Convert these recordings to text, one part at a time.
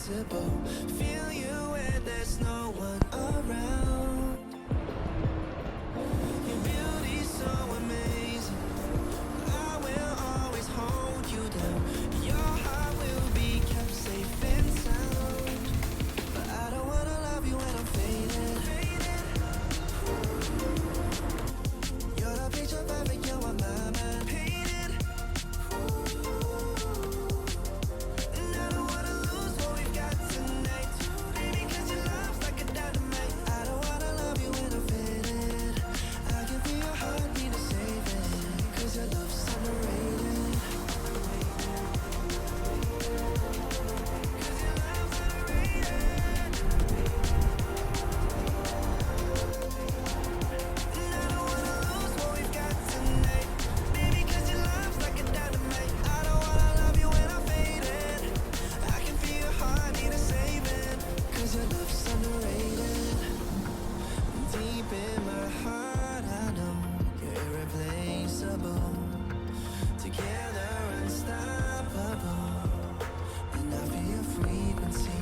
invincible. Feel you when there's no one around. Your beauty's so amazing. I will always hold you down. Your heart will be kept safe and sound. But I don't wanna love you when I'm faded. You're the picture perfect, you're what my mind painted. And I don't wanna lose what we've got tonight. Baby, 'cause your love's like a dynamite. I don't wanna love you when I'm faded. I can feel your heart need to save it. 'Cause your love's underrated. 'Cause your love's underrated. And I don't wanna lose what we've got tonight. Baby, 'cause your love's like a dynamite. I don't wanna love you when I'm faded. I can feel your heart need a saving. 'Cause your love's underrated. Deep in my heart, I know you're irreplaceable. Together, unstoppable. And I feel your frequency,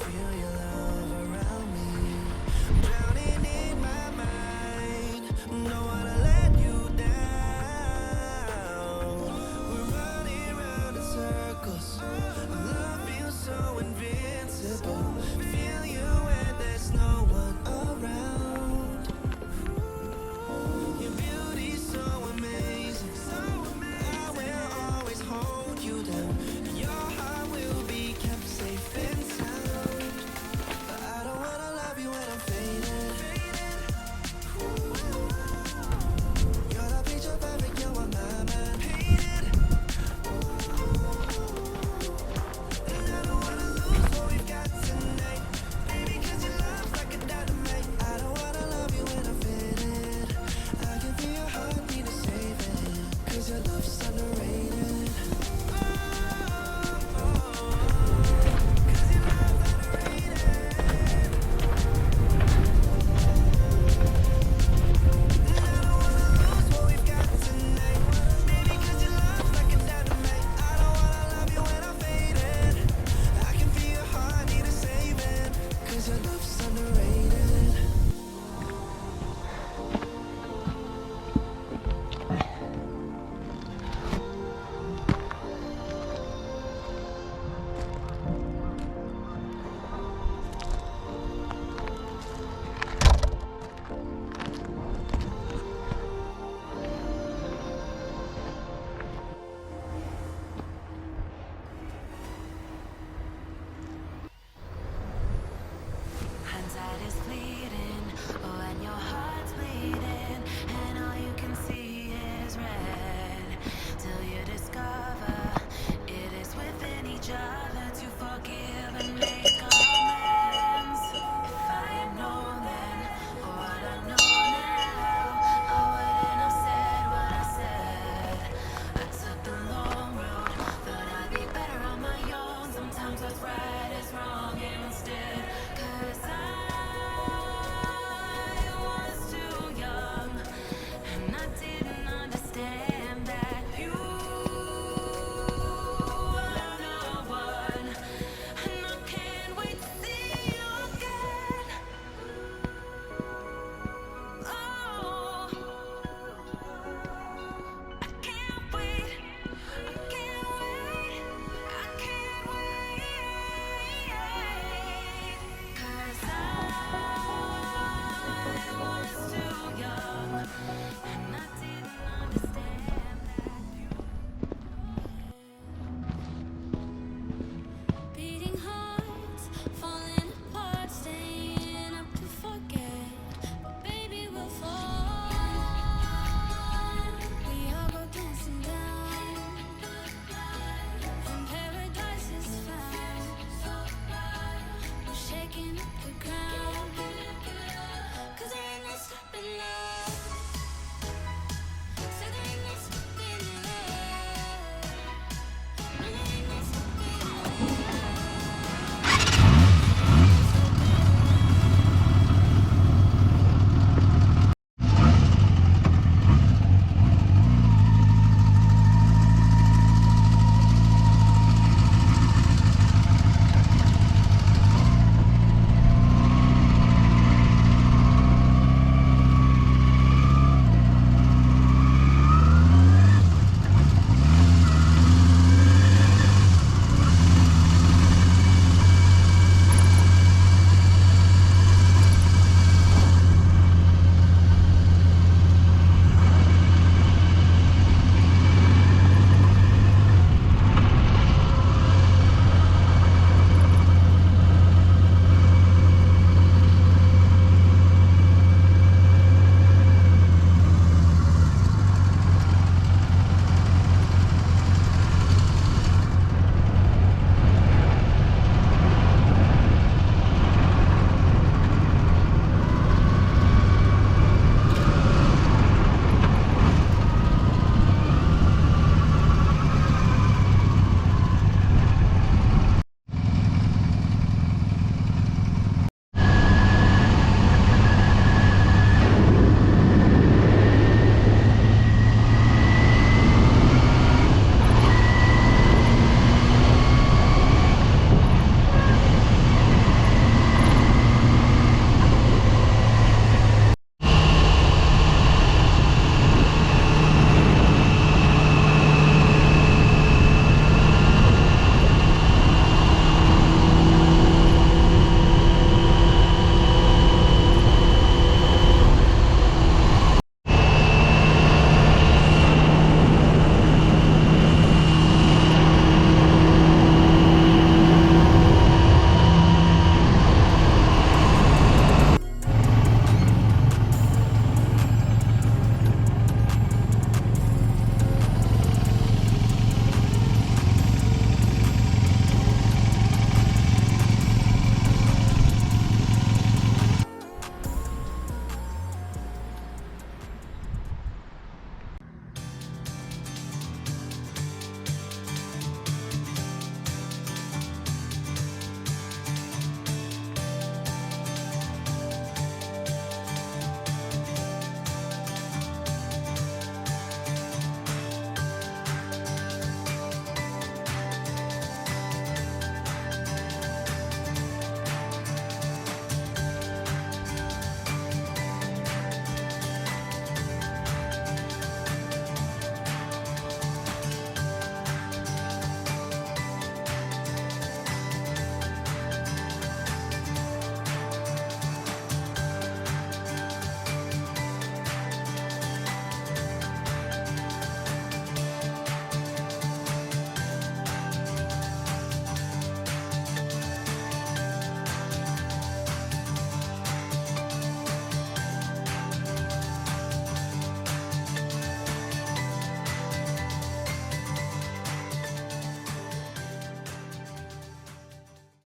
feel your love around me. I'm drowning in my mind, don't wanna let you down. We're running round in circles, love feels so invincible. Feel you when there's no one around. Your beauty's so amazing. I will always hold you down. Your heart will be kept safe and sound. But I don't wanna love you when I'm faded. You're the picture perfect, you're what my mind painted. And I don't wanna lose what we've got tonight. Baby, 'cause your love's like a dynamite. I don't wanna love you when I'm faded. I can feel your heart need to save it. 'Cause your love's underrated. Oh, oh, oh. 'Cause your love's underrated. And I don't wanna lose what we've got tonight. Baby, 'cause your love's like a dynamite. I don't wanna love you when I'm faded. I can feel your heart need a saving. 'Cause your love's underrated. Hindsight is fleeting, oh, and your heart's bleeding, and all you can see is red. Till you discover it is within each other to forgive and make amends. If I had known then, or what I know now, I wouldn't have said what I said. I took the long road, thought I'd be better on my own. Sometimes what's right is wrong instead. 'Cause I was too young, and I didn't understand that you are the one, and I can't wait to see you again. Oh, I can't wait, I can't wait, I can't wait. 'Cause I was too young, and I didn't understand that you. Beating hearts, falling apart, staying up to forget. But baby, we'll fall. We all go dancing down, and paradise is found. We're shaking up the ground.